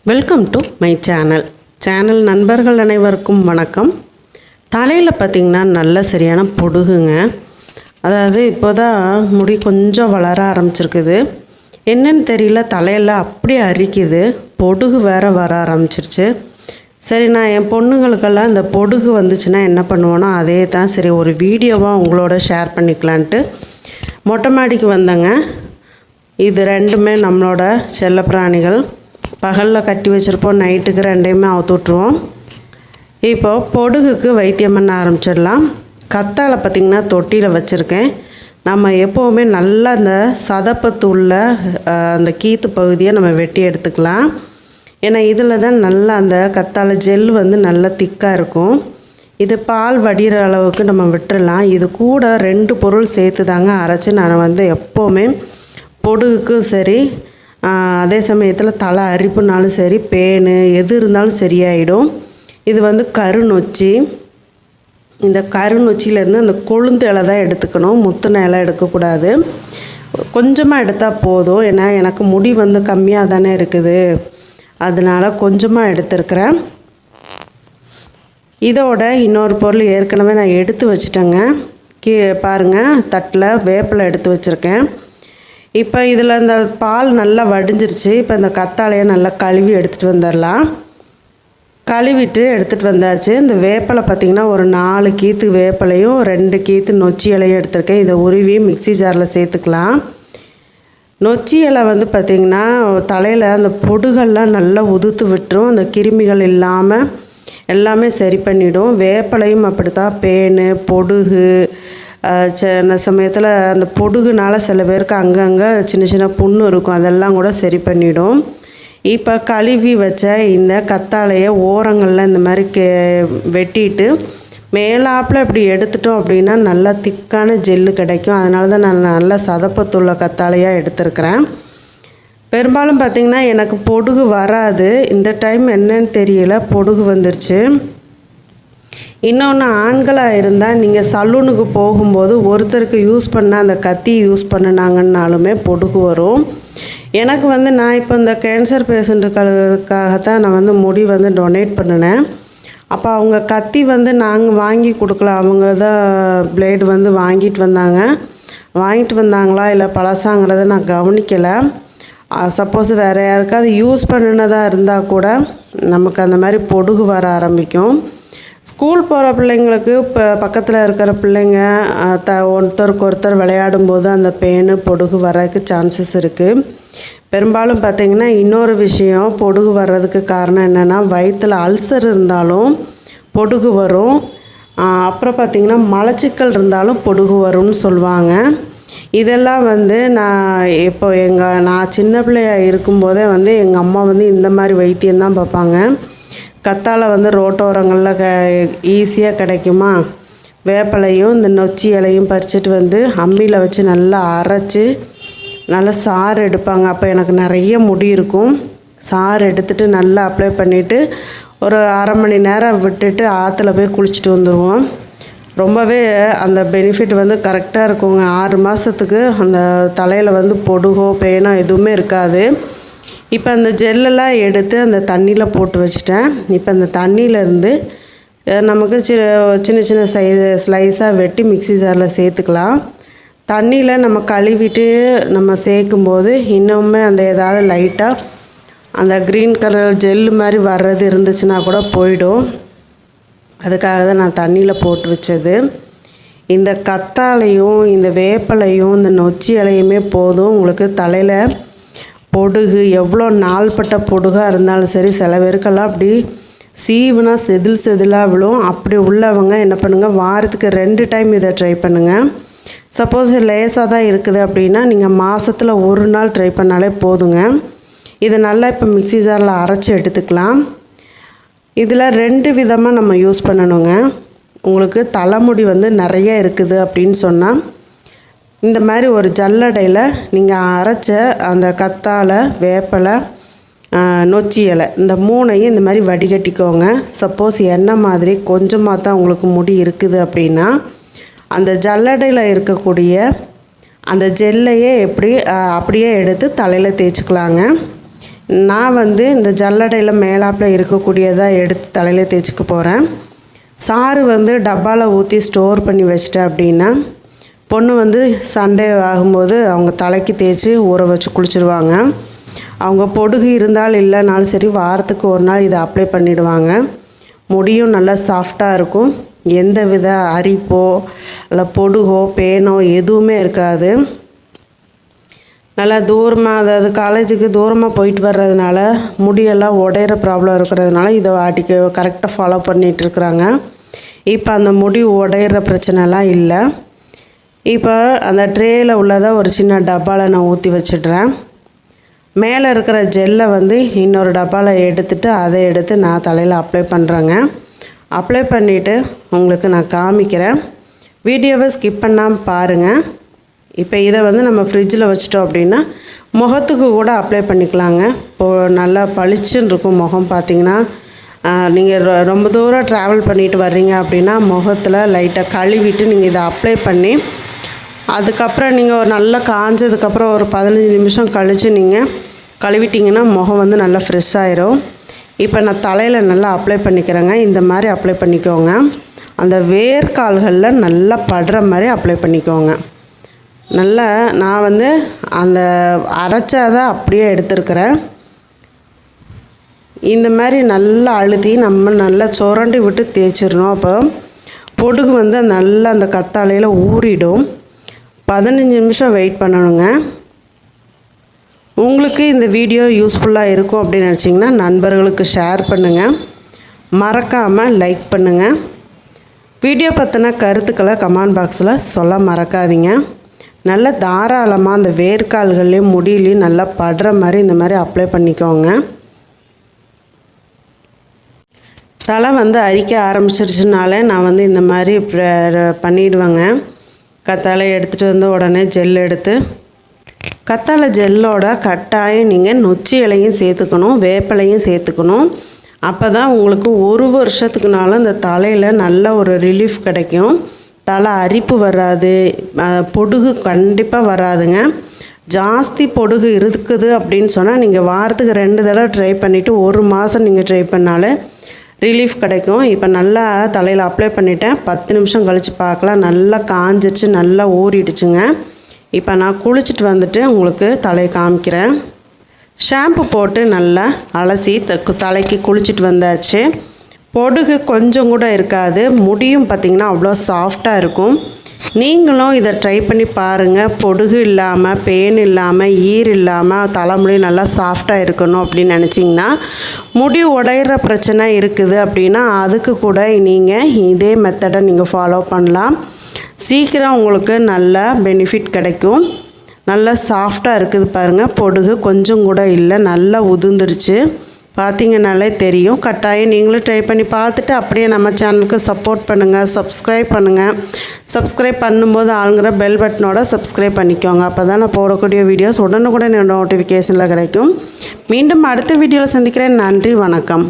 Welcome to my channel நண்பர்கள் அனைவருக்கும் வணக்கம். தலையில் பார்த்திங்கன்னா நல்ல சரியான பொடுகுங்க. அதாவது இப்போ தான் முடி கொஞ்சம் வளர ஆரம்பிச்சிருக்குது. என்னன்னு தெரியல, தலையெல்லாம் அப்படியே அரிக்குது, பொடுகு வேறு வர ஆரம்பிச்சிருச்சு. சரி, நான் என் பொண்ணுங்களுக்கெல்லாம் இந்த பொடுகு வந்துச்சுன்னா என்ன பண்ணுவோன்னா அதே தான் சரி ஒரு வீடியோவாக உங்களோட ஷேர் பண்ணிக்கலான்ட்டு மொட்டை மாடிக்கு வந்தேங்க. இது ரெண்டுமே நம்மளோட செல்ல பிராணிகள். பகலில் கட்டி வச்சுருப்போம், நைட்டுக்கு ரெண்டையுமே அவுத்து விட்ருவோம். இப்போது பொடுகுக்கு வைத்தியம் பண்ண ஆரம்பிச்சிடலாம். கத்தாழை பார்த்திங்கன்னா தொட்டியில் வச்சுருக்கேன். நம்ம எப்போவுமே நல்லா அந்த சதப்பத்து உள்ள அந்த கீத்து பகுதியை நம்ம வெட்டி எடுத்துக்கலாம். ஏன்னா இதில் தான் நல்லா அந்த கத்தாழை ஜெல் வந்து நல்லா திக்காக இருக்கும். இது பால் வடிகிற அளவுக்கு நம்ம விட்டுடலாம். இது கூட 2 பொருள் சேர்த்து தாங்க அரைச்சி நான் வந்து எப்போவுமே பொடுகுக்கும் சரி, அதே சமயத்தில் தலை அரிப்புனாலும் சரி, பேனு எது இருந்தாலும் சரியாயிடும். இது வந்து கருநொச்சி. இந்த கருநொச்சியிலேருந்து அந்த கொழுந்து இலை தான் எடுத்துக்கணும், முத்துன இலை எடுக்கக்கூடாது. கொஞ்சமாக எடுத்தால் போதும். ஏன்னா எனக்கு முடி வந்து கம்மியாக தானே இருக்குது, அதனால் கொஞ்சமாக எடுத்துருக்கிறேன். இதோட இன்னொரு பொருள் ஏற்கனவே நான் எடுத்து வச்சுட்டேங்க. பாருங்கள், தட்டில் வேப்பிலை எடுத்து வச்சுருக்கேன். இப்போ இதில் இந்த பால் நல்லா வடிஞ்சிருச்சு. இப்போ இந்த கத்தாழையை நல்லா கழுவி எடுத்துகிட்டு வந்துடலாம். கழுவிட்டு எடுத்துகிட்டு வந்தாச்சு. இந்த வேப்பிலை பார்த்திங்கன்னா ஒரு 4 கீத்து வேப்பிலையும் 2 கீத்து நொச்சி இலையும் எடுத்துருக்கேன். இதை உருவி மிக்ஸி ஜாரில் சேர்த்துக்கலாம். நொச்சி இலை வந்து பார்த்திங்கன்னா தலையில் அந்த பொடுகெல்லாம் நல்லா உதுத்து விட்டுரும். அந்த கிருமிகள் இல்லாமல் எல்லாமே சரி பண்ணிவிடும். வேப்பிலையும் அப்படி தான். பேனு பொடுகு சின்ன சமயத்தில் அந்த பொடுகுனால சில பேருக்கு அங்கங்கே சின்ன சின்ன புண்ணு இருக்கும், அதெல்லாம் கூட சரி பண்ணிவிடும். இப்போ கழுவி வச்ச இந்த கத்தாழையை ஓரங்களில் இந்த மாதிரி வெட்டிட்டு மேலாப்பில் இப்படி எடுத்துட்டோம் அப்படின்னா நல்லா திக்கான ஜெல்லு கிடைக்கும். அதனால தான் நான் நல்லா சதப்பத்துள்ள கத்தாழையாக எடுத்துருக்கிறேன். பெரும்பாலும் பார்த்திங்கன்னா எனக்கு பொடுகு வராது. இந்த டைம் என்னன்னு தெரியல, பொடுகு வந்துருச்சு. இன்னொன்று, ஆண்களாக இருந்தால் நீங்கள் சலூனுக்கு போகும்போது ஒருத்தருக்கு யூஸ் பண்ண அந்த கத்தி யூஸ் பண்ணினாங்கன்னாலுமே பொடுகு வரும். எனக்கு வந்து நான் இப்போ இந்த கேன்சர் பேஷண்ட்டுகளுக்காகத்தான் நான் வந்து முடி வந்து டொனேட் பண்ணினேன். அப்போ அவங்க கத்தி வந்து நாங்கள் வாங்கி கொடுக்கல, அவங்க தான் பிளேடு வந்து வாங்கிட்டு வந்தாங்களா இல்லை பழசாங்கிறத நான் கவனிக்கலை. சப்போஸ் வேறு யாருக்காவது யூஸ் பண்ணினதாக இருந்தால் கூட நமக்கு அந்த மாதிரி பொடுகு வர ஆரம்பிக்கும். ஸ்கூல் போகிற பிள்ளைங்களுக்கு இப்போ பக்கத்தில் இருக்கிற பிள்ளைங்க ஒருத்தருக்கு ஒருத்தர் விளையாடும்போது அந்த பேனு பொடுகு வர்றதுக்கு சான்சஸ் இருக்குது. பெரும்பாலும் பார்த்திங்கன்னா இன்னொரு விஷயம், பொடுகு வர்றதுக்கு காரணம் என்னென்னா வயிற்றில் அல்சர் இருந்தாலும் பொடுகு வரும். அப்புறம் பார்த்திங்கன்னா மலச்சிக்கல் இருந்தாலும் பொடுகு வரும்னு சொல்லுவாங்க. இதெல்லாம் வந்து நான் சின்ன பிள்ளையாக இருக்கும்போதே வந்து எங்கள் அம்மா வந்து இந்த மாதிரி வைத்தியம்தான் பார்ப்பாங்க. கத்தாழை வந்து ரோட்டோரங்களில் ஈஸியாக கிடைக்குமா, வேப்பிலையும் இந்த நொச்சி இலையும் பறிச்சுட்டு வந்து அம்மியில் வச்சு நல்லா அரைச்சி நல்லா சாறு எடுப்பாங்க. அப்போ எனக்கு நிறைய முடி இருக்கும். சாறு எடுத்துகிட்டு நல்லா அப்ளை பண்ணிவிட்டு ஒரு அரை மணி நேரம் விட்டுட்டு ஆற்றுல போய் குளிச்சுட்டு வந்துடுவோம். ரொம்பவே அந்த பெனிஃபிட் வந்து கரெக்டாக இருக்குங்க. 6 மாதத்துக்கு அந்த தலையில் வந்து பொடுகோ பேனோ எதுவுமே இருக்காது. இப்போ அந்த ஜெல்லெல்லாம் எடுத்து அந்த தண்ணியில் போட்டு வச்சுட்டேன். இப்போ அந்த தண்ணியிலேருந்து நமக்கு சின்ன சின்ன ஸ்லைஸாக வெட்டி மிக்ஸி ஜாரில் சேர்த்துக்கலாம். தண்ணியில் நம்ம கழுவிட்டு நம்ம சேர்க்கும்போது இன்னுமே அந்த ஏதாவது லைட்டாக அந்த க்ரீன் கலர் ஜெல்லு மாதிரி வர்றது இருந்துச்சுன்னா கூட போயிடும். அதுக்காக தான் நான் தண்ணியில் போட்டு வச்சது. இந்த கத்தாழையும் இந்த வேப்பிலையும் இந்த நொச்சி இலையுமே போதும் உங்களுக்கு தலையில் பொடுகு எவ்வளோ நாள்பட்ட பொடுகாக இருந்தாலும் சரி. சில பேருக்கெல்லாம் அப்படி சீவுனா செதிலாக விழும். அப்படி உள்ளவங்க என்ன பண்ணுங்கள், வாரத்துக்கு 2 டைம் இதை ட்ரை பண்ணுங்கள். சப்போஸ் லேசாக தான் இருக்குது அப்படின்னா நீங்கள் மாதத்தில் 1 நாள் ட்ரை பண்ணாலே போதுங்க. இதை நல்லா இப்போ மிக்ஸி ஜாரில் அரைச்சி எடுத்துக்கலாம். இதில் 2 விதமாக நம்ம யூஸ் பண்ணணுங்க. உங்களுக்கு தலைமுடி வந்து நிறைய இருக்குது அப்படின்னு சொன்னால் இந்த மாதிரி ஒரு ஜல்லடையில் நீங்கள் அரைச்ச அந்த கத்தாழை, வேப்பிலை, நொச்சி இலை இந்த 3ஐயும் இந்த மாதிரி வடிகட்டிக்கோங்க. சப்போஸ் என்ன மாதிரி கொஞ்சமாக தான் உங்களுக்கு முடி இருக்குது அப்படின்னா அந்த ஜல்லடையில் இருக்கக்கூடிய அந்த ஜெல்லையே அப்படியே எடுத்து தலையில் தேய்ச்சிக்கலாங்க. நான் வந்து இந்த ஜல்லடையில் மேலாப்பில் இருக்கக்கூடியதாக எடுத்து தலையில் தேய்ச்சிக்க போகிறேன். சாறு வந்து டப்பாவில் ஊற்றி ஸ்டோர் பண்ணி வச்சிட்டேன் அப்படின்னா பொண்ணு வந்து சண்டே ஆகும்போது அவங்க தலைக்கு தேய்ச்சி ஊற வச்சு குளிச்சுருவாங்க. அவங்க பொடுகு இருந்தாலும் இல்லைனாலும் சரி வாரத்துக்கு ஒரு நாள் இதை அப்ளை பண்ணிவிடுவாங்க. முடியும் நல்லா சாஃப்டாக இருக்கும். எந்த வித அரிப்போ இல்லை பொடுகோ பேனோ எதுவுமே இருக்காது. நல்லா தூரமாக, அதாவது காலேஜுக்கு தூரமாக போயிட்டு வர்றதுனால முடியெல்லாம் உடையிற ப்ராப்ளம் இருக்கிறதுனால இதை அடிக்க கரெக்டாக ஃபாலோ பண்ணிகிட்ருக்குறாங்க. இப்போ அந்த முடி உடையிற பிரச்சனைலாம் இல்லை. இப்போ அந்த ட்ரேயில் உள்ளதை ஒரு சின்ன டப்பாவில் நான் ஊற்றி வச்சிடுறேன். மேலே இருக்கிற ஜெல்லை வந்து இன்னொரு டப்பாவில் எடுத்துகிட்டு அதை எடுத்து நான் தலையில் அப்ளை பண்ணுறேங்க. அப்ளை பண்ணிவிட்டு உங்களுக்கு நான் காமிக்கிறேன். வீடியோவை ஸ்கிப் பண்ணாமல் பாருங்கள். இப்போ இதை வந்து நம்ம ஃப்ரிட்ஜில் வச்சிட்டோம் அப்படின்னா முகத்துக்கு கூட அப்ளை பண்ணிக்கலாங்க. இப்போது நல்லா பளிச்சுன்னு இருக்கும் முகம். பார்த்திங்கன்னா நீங்கள் ரொம்ப தூரம் ட்ராவல் பண்ணிட்டு வர்றீங்க அப்படின்னா முகத்தில் லைட்டாக கழுவிட்டு நீங்கள் இதை அப்ளை பண்ணி அதுக்கப்புறம் நீங்கள் ஒரு நல்லா காஞ்சதுக்கப்புறம் ஒரு 15 நிமிஷம் கழித்து நீங்கள் கழுவிட்டிங்கன்னா முகம் வந்து நல்லா ஃப்ரெஷ் ஆயிரும். இப்போ நான் தலையில் நல்லா அப்ளை பண்ணிக்கிறேங்க. இந்த மாதிரி அப்ளை பண்ணிக்கோங்க. அந்த வேர்க்கால்களில் நல்லா படுற மாதிரி அப்ளை பண்ணிக்கோங்க. நல்லா நான் வந்து அந்த அரைச்சதை அப்படியே எடுத்துருக்கிறேன். இந்த மாதிரி நல்லா அழுத்தி நம்ம நல்லா சுரண்டி விட்டு தேய்ச்சிடணும். அப்போ பொடுகு வந்து நல்லா அந்த கத்தாழையில் ஊறிடும். 15 நிமிஷம் வெயிட் பண்ணணுங்க. உங்களுக்கு இந்த வீடியோ யூஸ்ஃபுல்லாக இருக்கும் அப்படின்னு நினச்சிங்கன்னா நண்பர்களுக்கு ஷேர் பண்ணுங்கள். மறக்காமல் லைக் பண்ணுங்கள். வீடியோ பற்றின கருத்துக்களை கமெண்ட் பாக்ஸில் சொல்ல மறக்காதீங்க. நல்லா தாராளமாக அந்த வேர்க்கால்கள்லேயும் முடியிலையும் நல்லா படுற மாதிரி இந்த மாதிரி அப்ளை பண்ணிக்கோங்க. தலை வந்து அரிக்க ஆரம்பிச்சிருச்சுனாலே நான் வந்து இந்த மாதிரி பண்ணிடுவேங்க. கத்தாழை எடுத்துகிட்டு வந்து உடனே ஜெல் எடுத்து கத்தாழை ஜெல்லோட கட்டாயம் நீங்கள் நொச்சி இலையும் சேர்த்துக்கணும், வேப்பிலையும் சேர்த்துக்கணும். அப்போ தான் உங்களுக்கு ஒரு வருஷத்துக்குனாலும் இந்த தலையில் நல்ல ஒரு ரிலீஃப் கிடைக்கும். தலை அரிப்பு வராது, பொடுகு கண்டிப்பாக வராதுங்க. ஜாஸ்தி பொடுகு இருக்குது அப்படின்னு சொன்னால் நீங்கள் வாரத்துக்கு 2 தடவை ட்ரை பண்ணிவிட்டு 1 மாதம் நீங்கள் ட்ரை பண்ணாலே ரிலீஃப் கிடைக்கும். இப்போ நல்லா தலையில் அப்ளை பண்ணிவிட்டேன். 10 நிமிஷம் கழித்து பார்க்கலாம். நல்லா காஞ்சிடுச்சு, நல்லா ஊறிடுச்சுங்க. இப்போ நான் குளிச்சுட்டு வந்துட்டு உங்களுக்கு தலையை காமிக்கிறேன். ஷாம்பு போட்டு நல்லா அலசி தலைக்கு குளிச்சுட்டு வந்தாச்சு. பொடுகு கொஞ்சம் கூட இருக்காது. முடியும் பார்த்திங்கன்னா அவ்வளோ சாஃப்டாக இருக்கும். நீங்களும் இதை ட்ரை பண்ணி பாருங்கள். பொடுகு இல்லாமல், பேன் இல்லாமல், ஈர் இல்லாமல் தலைமுடி நல்லா சாஃப்டாக இருக்கணும் அப்படின்னு நினச்சிங்கன்னா, முடி உடையிற பிரச்சனை இருக்குது அப்படின்னா அதுக்கு கூட நீங்கள் இதே மெத்தடை நீங்கள் ஃபாலோ பண்ணலாம். சீக்கிரம் உங்களுக்கு நல்ல பெனிஃபிட் கிடைக்கும். நல்லா சாஃப்டாக இருக்குது பாருங்கள். பொடுகு கொஞ்சம் கூட இல்லை, நல்லா உதிர்ந்துருச்சு. பார்த்திங்கனாலே தெரியும். கட்டாயம் நீங்களும் ட்ரை பண்ணி பார்த்துட்டு அப்படியே நம்ம சேனலுக்கு சப்போர்ட் பண்ணுங்கள், சப்ஸ்கிரைப் பண்ணுங்கள். சப்ஸ்கிரைப் பண்ணும்போது ஆளுங்கிற பெல் பட்டனோட சப்ஸ்கிரைப் பண்ணிக்கோங்க. அப்போ தான் நான் போடக்கூடிய வீடியோஸ் உடனுக்குடன் நோட்டிஃபிகேஷனில் கிடைக்கும். மீண்டும் அடுத்த வீடியோவில் சந்திக்கிறேன். நன்றி, வணக்கம்.